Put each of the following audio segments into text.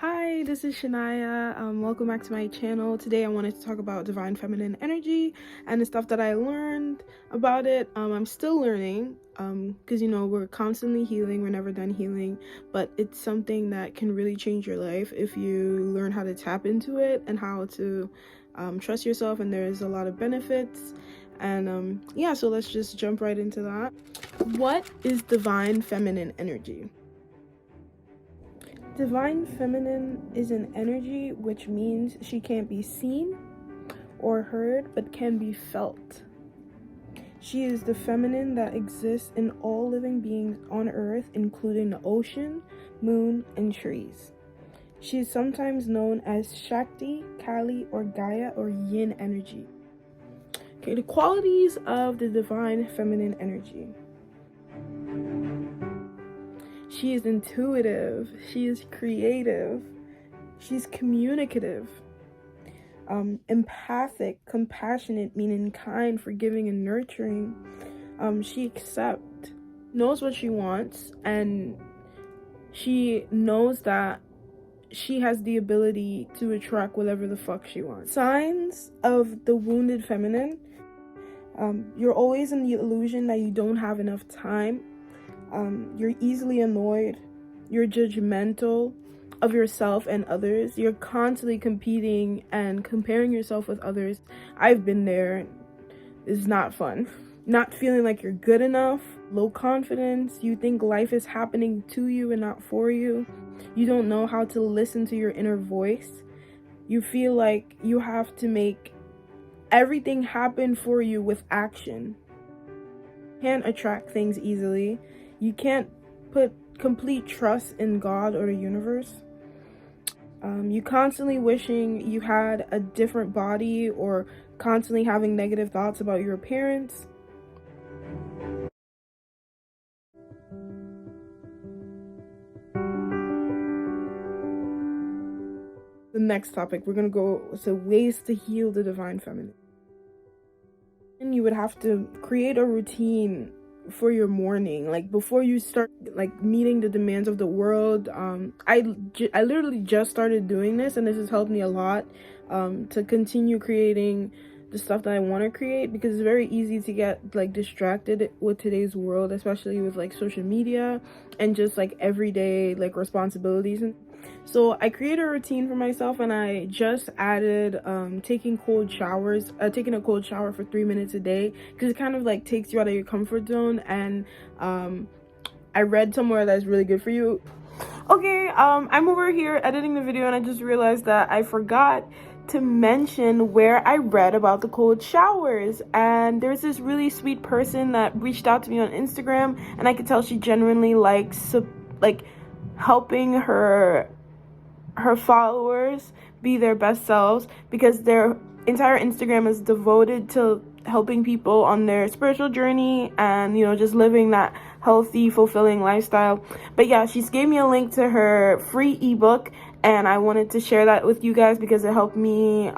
Hi, this is Shania. Welcome back to my channel. Today I wanted to talk about divine feminine energy and the stuff that I learned about it. I'm still learning because we're constantly healing. We're never done healing, but it's something that can really change your life if you learn how to tap into it and how to trust yourself, and there's a lot of benefits. And so let's just jump right into that. What is divine feminine energy? Divine feminine is an energy, which means she can't be seen or heard, but can be felt. She is the feminine that exists in all living beings on earth, including the ocean, moon, and trees. She is sometimes known as Shakti, Kali, or Gaia, or Yin energy. Okay, the qualities of the divine feminine energy. She is intuitive, she is creative, she's communicative, empathic, compassionate, meaning kind, forgiving, and nurturing. She accepts, knows what she wants, and she knows that she has the ability to attract whatever the fuck she wants. Signs of the wounded feminine. You're always in the illusion that you don't have enough time. You're easily annoyed, you're judgmental of yourself and others, you're constantly competing and comparing yourself with others. I've been there. It's not fun. Not feeling like you're good enough, low confidence, you think life is happening to you and not for you. You don't know how to listen to your inner voice. You feel like you have to make everything happen for you with action. You can't attract things easily. You can't put complete trust in God or the universe. You constantly wishing you had a different body or constantly having negative thoughts about your appearance. The next topic, we're going to go to ways to heal the divine feminine. And you would have to create a routine for your morning, like before you start like meeting the demands of the world. I literally just started doing this, and this has helped me a lot to continue creating the stuff that I want to create, because it's very easy to get like distracted with today's world, especially with like social media and just like everyday like responsibilities. And so I created a routine for myself, and I just added taking a cold shower for 3 minutes a day, because it kind of like takes you out of your comfort zone. And I read somewhere that's really good for you. Okay, I'm over here editing the video, and I just realized that I forgot to mention where I read about the cold showers. And there's this really sweet person that reached out to me on Instagram, and I could tell she genuinely likes like helping her followers be their best selves, because their entire Instagram is devoted to helping people on their spiritual journey and just living that healthy, fulfilling lifestyle. But yeah, she gave me a link to her free ebook, and I wanted to share that with you guys because it helped me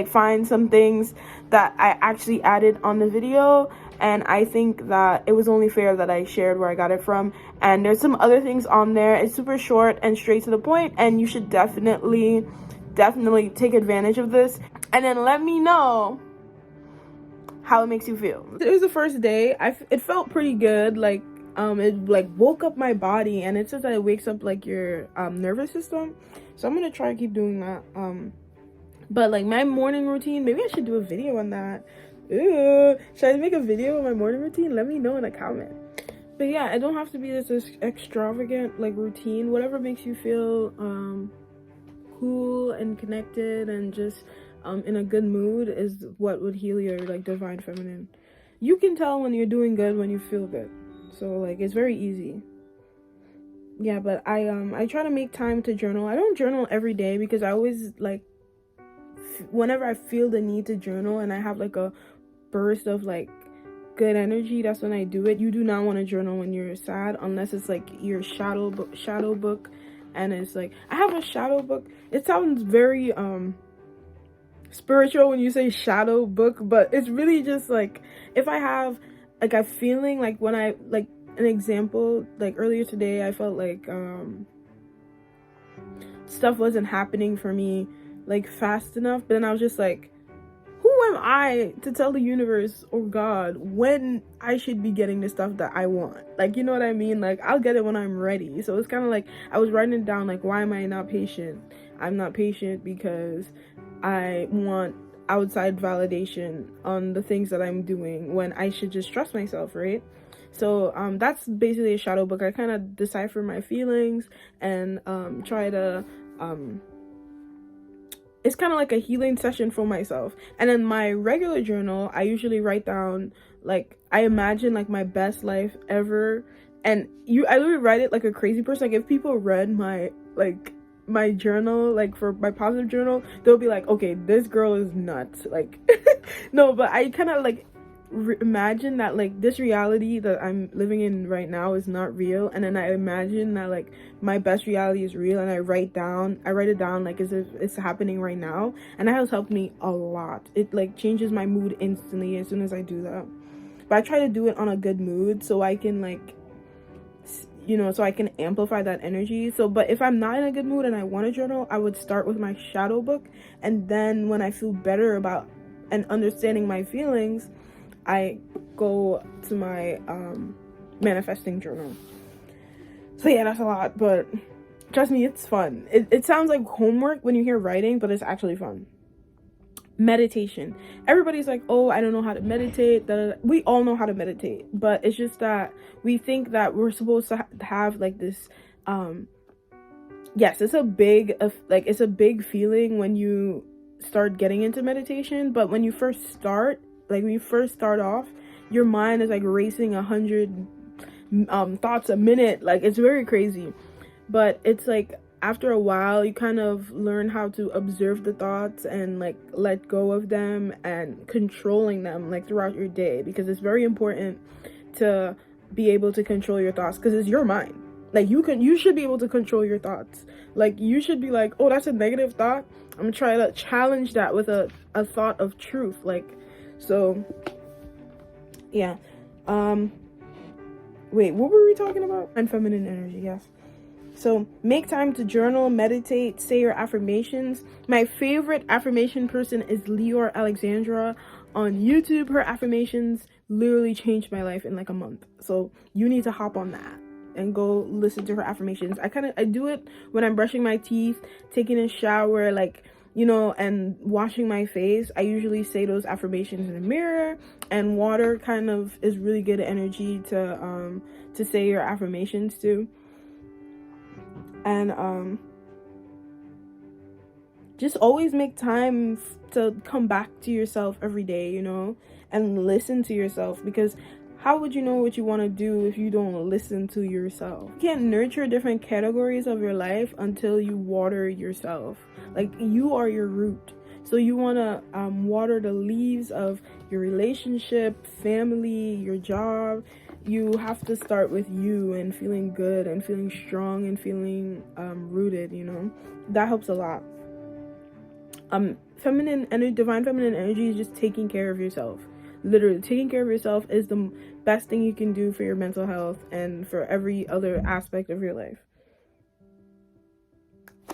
find some things that I actually added on the video. And I think that it was only fair that I shared where I got it from. And there's some other things on there. It's super short and straight to the point, and you should definitely take advantage of this. And then let me know how it makes you feel. It was the first day. It felt pretty good. Like it like woke up my body, and it says that it wakes up like your nervous system. So I'm gonna try to keep doing that. But like my morning routine, maybe I should do a video on that. Ooh, should I make a video on my morning routine? Let me know in a comment. But yeah, it don't have to be this extravagant like routine. Whatever makes you feel cool and connected and just in a good mood is what would heal your like divine feminine. You can tell when you're doing good when you feel good. So like it's very easy. Yeah, but I try to make time to journal. I don't journal every day because I always like whenever I feel the need to journal and I have like a burst of like good energy, that's when I do it. You do not want to journal when you're sad unless it's like your shadow book, and it's like I have a shadow book. It sounds very spiritual when you say shadow book, but it's really just like if I have like a feeling, like when I like an example, like earlier today I felt like stuff wasn't happening for me like fast enough. But then I was just like, who am I to tell the universe or God when I should be getting the stuff that I want? Like, you know what I mean? Like, I'll get it when I'm ready. So it's kind of like I was writing it down, like, why am I not patient? I'm not patient because I want outside validation on the things that I'm doing when I should just trust myself, right? So that's basically a shadow book. I kind of decipher my feelings and try to it's kind of like a healing session for myself. And in my regular journal, I usually write down, like, I imagine like my best life ever, and I literally write it like a crazy person. Like, if people read my journal, like for my positive journal, they'll be like, okay, this girl is nuts. Like no, but I kind of like imagine that like this reality that I'm living in right now is not real, and then I imagine that like my best reality is real, and I write it down like as if it's happening right now, and that has helped me a lot. It like changes my mood instantly as soon as I do that. But I try to do it on a good mood so I can like, you know, so I can amplify that energy. So but if I'm not in a good mood and I want to journal, I would start with my shadow book, and then when I feel better about and understanding my feelings, I go to my manifesting journal. So yeah, that's a lot, but trust me, it's fun. It sounds like homework when you hear writing, but it's actually fun. Meditation. Everybody's like, oh, I don't know how to meditate. We all know how to meditate, but it's just that we think that we're supposed to have like this yes, it's a big feeling when you start getting into meditation, but when you first start off, your mind is like racing 100 thoughts a minute. Like, it's very crazy. But it's like after a while you kind of learn how to observe the thoughts and like let go of them and controlling them like throughout your day, because it's very important to be able to control your thoughts, because it's your mind. Like, you should be able to control your thoughts. Like, you should be like, oh, that's a negative thought, I'm gonna try to challenge that with a thought of truth. Like, so yeah. Wait, what were we talking about? And feminine energy, yes. So make time to journal, meditate, say your affirmations. My favorite affirmation person is Leor Alexandra on YouTube. Her affirmations literally changed my life in like a month. So you need to hop on that and go listen to her affirmations. I do it when I'm brushing my teeth, taking a shower, like, you know, and washing my face. I usually say those affirmations in the mirror, and water kind of is really good energy to say your affirmations to. And just always make time to come back to yourself every day, you know, and listen to yourself, because how would you know what you want to do if you don't listen to yourself? You can't nurture different categories of your life until you water yourself. Like, you are your root. So you want to water the leaves of your relationship, family, your job. You have to start with you and feeling good and feeling strong and feeling rooted, you know. That helps a lot. Feminine energy, divine feminine energy is just taking care of yourself. Literally, taking care of yourself is the best thing you can do for your mental health and for every other aspect of your life.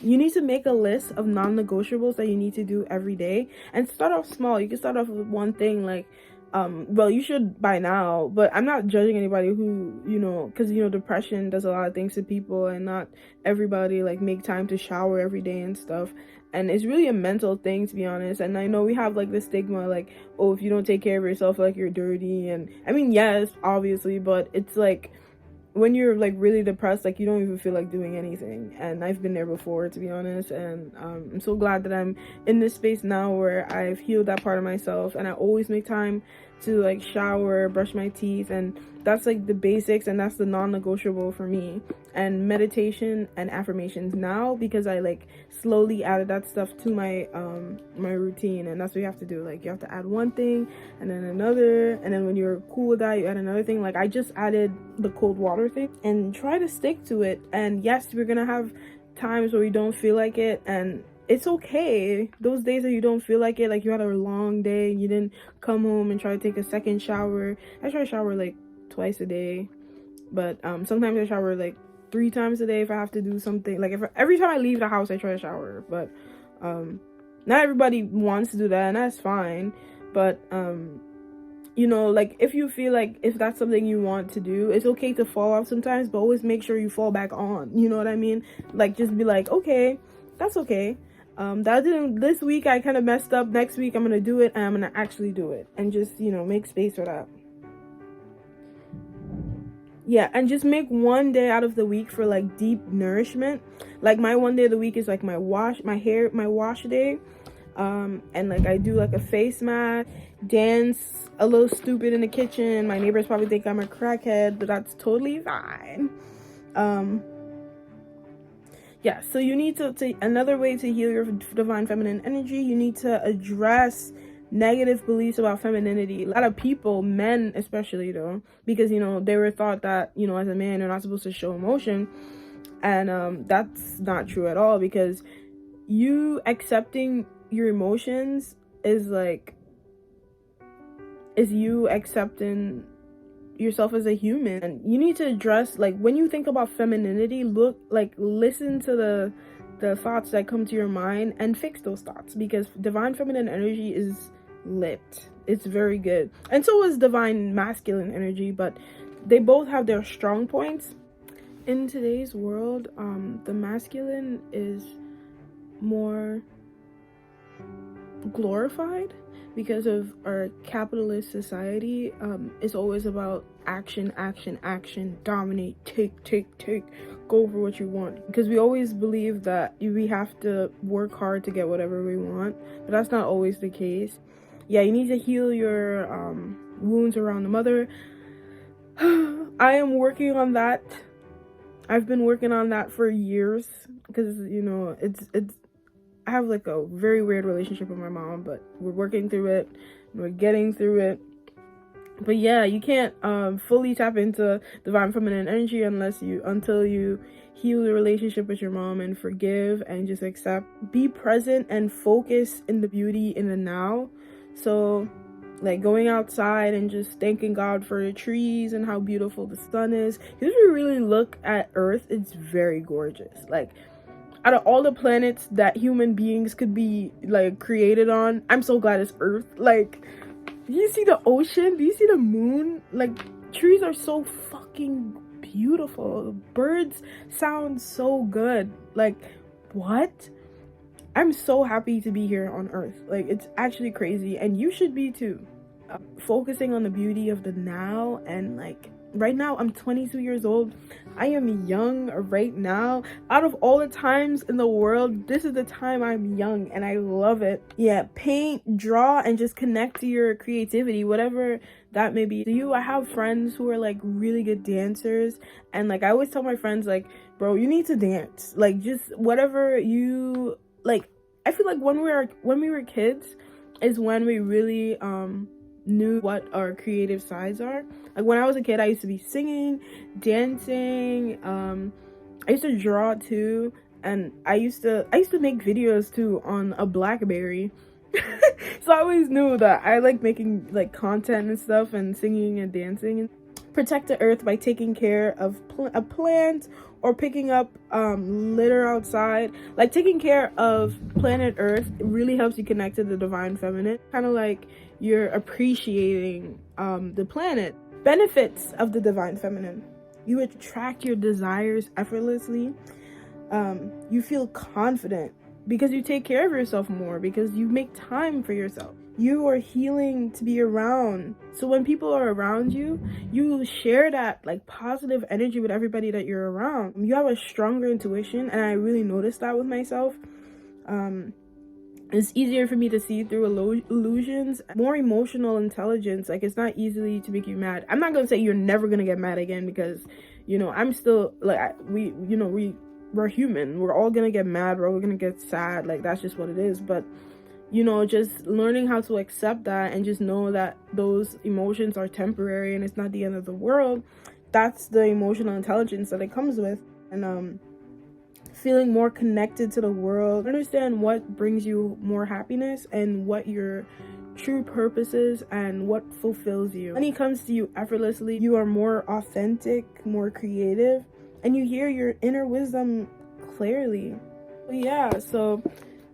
You need to make a list of non-negotiables that you need to do every day, and start off small. You can start off with one thing, like well, you should by now, but I'm not judging anybody who, you know, because, you know, depression does a lot of things to people, and not everybody like make time to shower every day and stuff. And it's really a mental thing, to be honest. And I know we have like this stigma, like, oh, if you don't take care of yourself, like, you're dirty. And I mean, yes, obviously, but it's like when you're like really depressed, like, you don't even feel like doing anything. And I've been there before, to be honest. And I'm so glad that I'm in this space now where I've healed that part of myself, and I always make time to like shower, brush my teeth, and that's like the basics, and that's the non-negotiable for me. And meditation and affirmations now, because I like slowly added that stuff to my my routine. And that's what you have to do. Like, you have to add one thing and then another, and then when you're cool with that, you add another thing. Like, I just added the cold water thing, and try to stick to it. And yes, we're gonna have times where we don't feel like it, and it's okay. Those days that you don't feel like it, like you had a long day and you didn't come home and try to take a second shower. I try to shower like twice a day, but sometimes I shower like 3 times a day if I have to do something. Like, if every time I leave the house I try to shower, but not everybody wants to do that, and that's fine. But you know, like, if you feel like if that's something you want to do, it's okay to fall off sometimes, but always make sure you fall back on, you know what I mean? Like, just be like, okay, that's okay. That didn't, this week I kind of messed up, next week I'm gonna do it, and I'm gonna actually do it, and just, you know, make space for that. Yeah, and just make one day out of the week for like deep nourishment. Like, my one day of the week is like my wash day. And like I do like a face mask, dance a little stupid in the kitchen. My neighbors probably think I'm a crackhead, but that's totally fine. Yeah, so you need to another way to heal your divine feminine energy, you need to address negative beliefs about femininity. A lot of people, men especially though, because, you know, they were taught that, you know, as a man you're not supposed to show emotion, and that's not true at all, because you accepting your emotions is you accepting yourself as a human. And you need to address, like, when you think about femininity, listen to the thoughts that come to your mind and fix those thoughts, because divine feminine energy is lit. It's very good, and so is divine masculine energy, but they both have their strong points. In today's world, the masculine is more glorified because of our capitalist society. It's always about action, dominate, take, go for what you want, because we always believe that we have to work hard to get whatever we want, but that's not always the case. Yeah, you need to heal your wounds around the mother. I am working on that. I've been working on that for years, because, you know, it's I have like a very weird relationship with my mom, but we're working through it. We're getting through it. But yeah, you can't fully tap into divine feminine energy until you heal the relationship with your mom and forgive and just accept. Be present and focus in the beauty in the now. So, like, going outside and just thanking God for the trees and how beautiful the sun is. If you really look at Earth, it's very gorgeous. Like, out of all the planets that human beings could be like created on, I'm so glad it's Earth. Like, do you see the ocean? Do you see the moon? Like, trees are so fucking beautiful. Birds sound so good. Like, what? I'm so happy to be here on Earth. Like, it's actually crazy, and you should be too. Focusing on the beauty of the now, and like, right now I'm 22 years old. I am young right now. Out of all the times in the world, this is the time I'm young, and I love it. Yeah, paint, draw, and just connect to your creativity, whatever that may be to you. I have friends who are like really good dancers, and like I always tell my friends, like, bro, you need to dance. Like, just whatever you like. I feel like when we were kids is when we really knew what our creative sides are. Like, when I was a kid, I used to be singing, dancing, I used to draw too, and I used to make videos too on a BlackBerry. So I always knew that I like making like content and stuff, and singing and dancing. Protect the earth by taking care of a plant, or picking up litter outside. Like, taking care of planet Earth really helps you connect to the divine feminine. Kind of like you're appreciating the planet. Benefits of the divine feminine: you attract your desires effortlessly. You feel confident because you take care of yourself more, because you make time for yourself. You are healing to be around. So when people are around you, you share that like positive energy with everybody that you're around. You have a stronger intuition, and I really noticed that with myself. It's easier for me to see through illusions. More emotional intelligence. Like, it's not easily to make you mad. I'm not gonna say you're never gonna get mad again, because, you know, I'm still like, we're human. We're all gonna get mad. We're all gonna get sad. Like, that's just what it is. But, you know, just learning how to accept that and just know that those emotions are temporary and it's not the end of the world. That's the emotional intelligence that it comes with. And feeling more connected to the world. Understand what brings you more happiness and what your true purpose is and what fulfills you. Money comes to you effortlessly. You are more authentic, more creative, and you hear your inner wisdom clearly. But yeah, so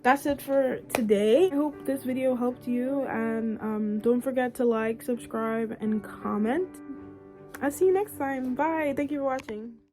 that's it for today. I hope this video helped you, and don't forget to like, subscribe, and comment. I'll see you next time. Bye. Thank you for watching.